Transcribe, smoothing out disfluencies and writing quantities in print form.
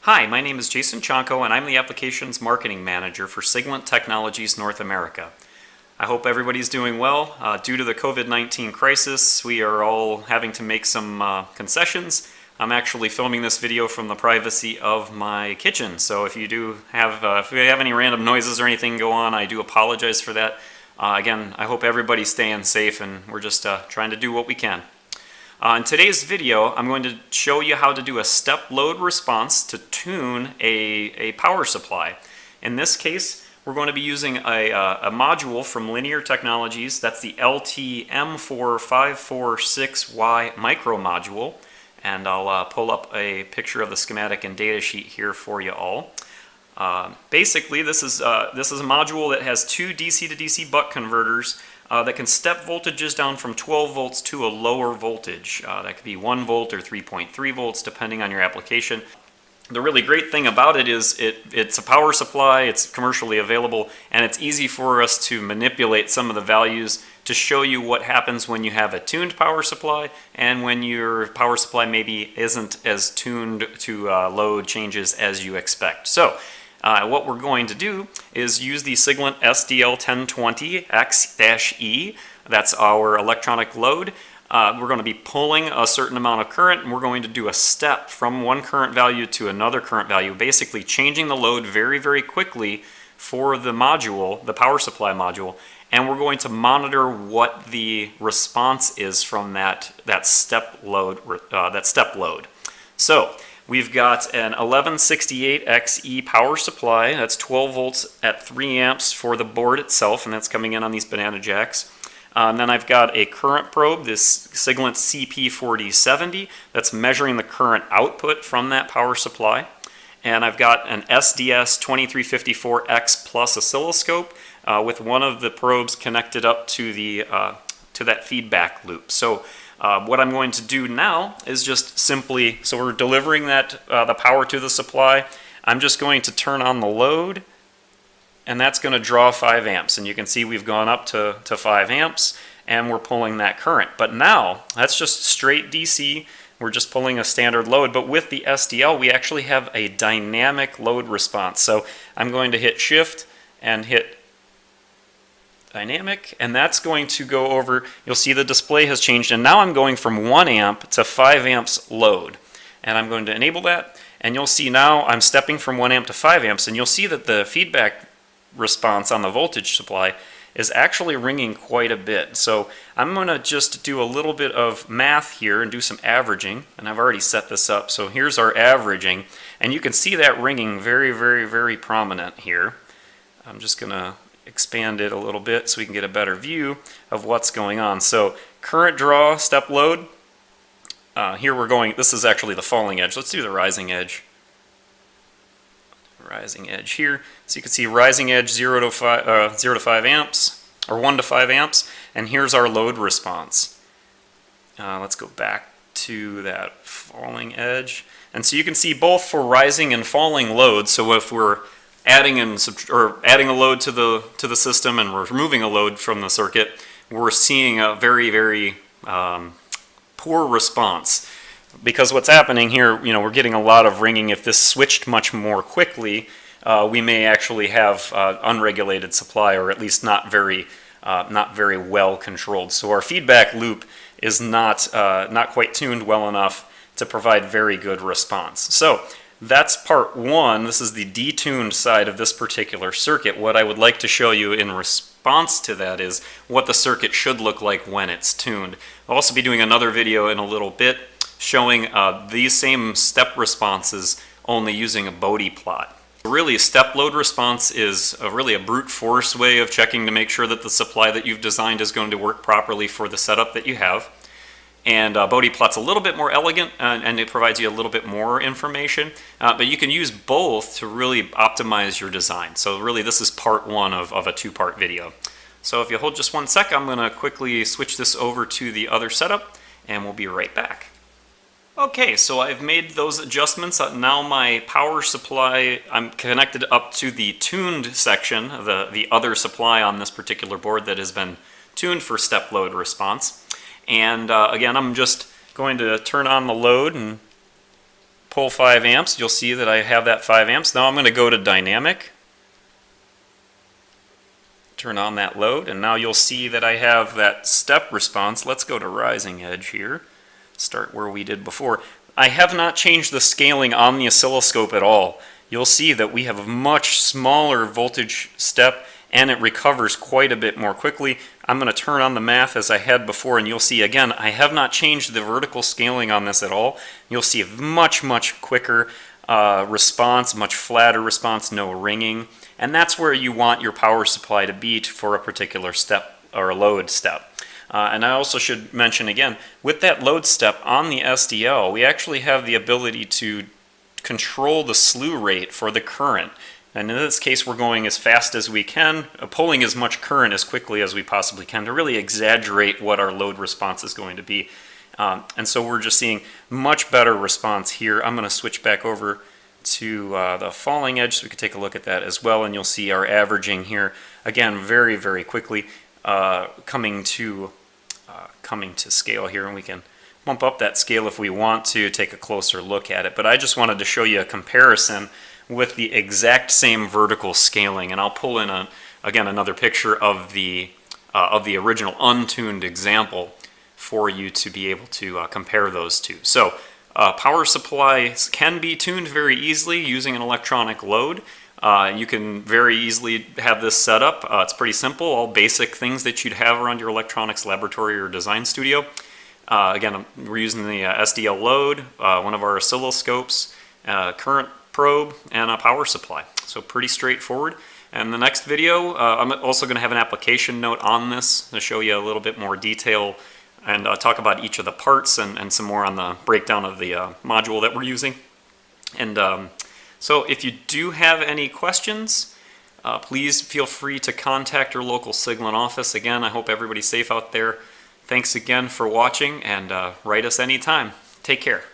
Hi, my name is Jason Chonko and I'm the Applications Marketing Manager for SIGLENT Technologies North America. I hope everybody's doing well. Due to the COVID-19 crisis, we are all having to make some concessions. I'm actually filming this video from the privacy of my kitchen, so if you have any random noises or anything go on, I do apologize for that. Again, I hope everybody's staying safe and we're just trying to do what we can. In today's video, I'm going to show you how to do a step load response to tune a power supply. In this case, we're going to be using a module from Linear Technologies. That's the LT-M4546Y micro module. And I'll pull up a picture of the schematic and data sheet here for you all. Basically, this is a module that has two DC to DC buck converters that can step voltages down from 12 volts to a lower voltage. That could be 1 volt or 3.3 volts depending on your application. The really great thing about it is it's a power supply, it's commercially available, and it's easy for us to manipulate some of the values to show you what happens when you have a tuned power supply and when your power supply maybe isn't as tuned to load changes as you expect. So what we're going to do is use the SIGLENT SDL1X-E. That's our electronic load. We're going to be pulling a certain amount of current, and we're going to do a step from one current value to another current value, basically changing the load very, very quickly for the module, the power supply module, and we're going to monitor what the response is from that step load. So we've got an 1168X-E power supply. That's 12 volts at 3 amps for the board itself, and that's coming in on these banana jacks. And then I've got a current probe, this SIGLENT CP4070, that's measuring the current output from that power supply. And I've got an SDS2354X Plus oscilloscope with one of the probes connected up to that feedback loop. So what I'm going to do now is just simply, so we're delivering the power to the supply. I'm just going to turn on the load, and that's going to draw 5 amps. And you can see we've gone up to 5 amps, and we're pulling that current. But now, that's just straight DC. We're just pulling a standard load. But with the SDL, we actually have a dynamic load response. So I'm going to hit Shift and hit Dynamic, and that's going to go over, you'll see the display has changed, and now I'm going from 1 amp to 5 amps load. And I'm going to enable that, and you'll see now I'm stepping from 1 amp to 5 amps, and you'll see that the feedback response on the voltage supply is actually ringing quite a bit. So I'm going to just do a little bit of math here and do some averaging, and I've already set this up. So here's our averaging, and you can see that ringing very, very, very prominent here. I'm just going to expand it a little bit so we can get a better view of what's going on. So current draw, step load. Here we're going, this is actually the falling edge. Let's do the rising edge. Rising edge here. So you can see rising edge 0 to 5 amps, or 1 to 5 amps, and here's our load response. Let's go back to that falling edge. And so you can see both for rising and falling loads. So if we're adding a load to the system and we're removing a load from the circuit, we're seeing a very, very poor response. Because what's happening here, we're getting a lot of ringing. If this switched much more quickly, we may actually have unregulated supply, or at least not very well controlled. So our feedback loop is not quite tuned well enough to provide very good response. So that's part one. This is the detuned side of this particular circuit. What I would like to show you in response to that is what the circuit should look like when it's tuned. I'll also be doing another video in a little bit showing these same step responses only using a Bode plot. Really, step load response is really a brute force way of checking to make sure that the supply that you've designed is going to work properly for the setup that you have. And Bode plot's a little bit more elegant, and it provides you a little bit more information, but you can use both to really optimize your design. So really, this is part one of a two-part video. So if you hold just 1 sec, I'm going to quickly switch this over to the other setup, and we'll be right back. Okay, so I've made those adjustments. Now my power supply, I'm connected up to the tuned section, the other supply on this particular board that has been tuned for step load response. And again, I'm just going to turn on the load and pull 5 amps, you'll see that I have that 5 amps. Now I'm going to go to dynamic, turn on that load, and now you'll see that I have that step response. Let's go to rising edge here, start where we did before. I have not changed the scaling on the oscilloscope at all. You'll see that we have a much smaller voltage step and it recovers quite a bit more quickly. I'm going to turn on the math as I had before, and you'll see again I have not changed the vertical scaling on this at all. You'll see a much quicker response, much flatter response, no ringing, and that's where you want your power supply to be for a particular step or a load step. And I also should mention again, with that load step on the SDL, we actually have the ability to control the slew rate for the current. And in this case, we're going as fast as we can, pulling as much current as quickly as we possibly can to really exaggerate what our load response is going to be. And so we're just seeing much better response here. I'm going to switch back over to the falling edge so we can take a look at that as well. And you'll see our averaging here, again, very quickly coming to scale here. And we can bump up that scale if we want to take a closer look at it. But I just wanted to show you a comparison with the exact same vertical scaling, and I'll pull in again another picture of the original untuned example for you to be able to compare those two. So power supplies can be tuned very easily using an electronic load. You can very easily have this set up. It's pretty simple, all basic things that you'd have around your electronics laboratory or design studio. Again, we're using the SDL load, one of our oscilloscopes, current probe, and a power supply. So pretty straightforward. And in the next video, I'm also going to have an application note on this to show you a little bit more detail and talk about each of the parts and some more on the breakdown of the module that we're using. And so if you do have any questions, please feel free to contact your local SIGLENT office. Again, I hope everybody's safe out there. Thanks again for watching, and write us anytime. Take care.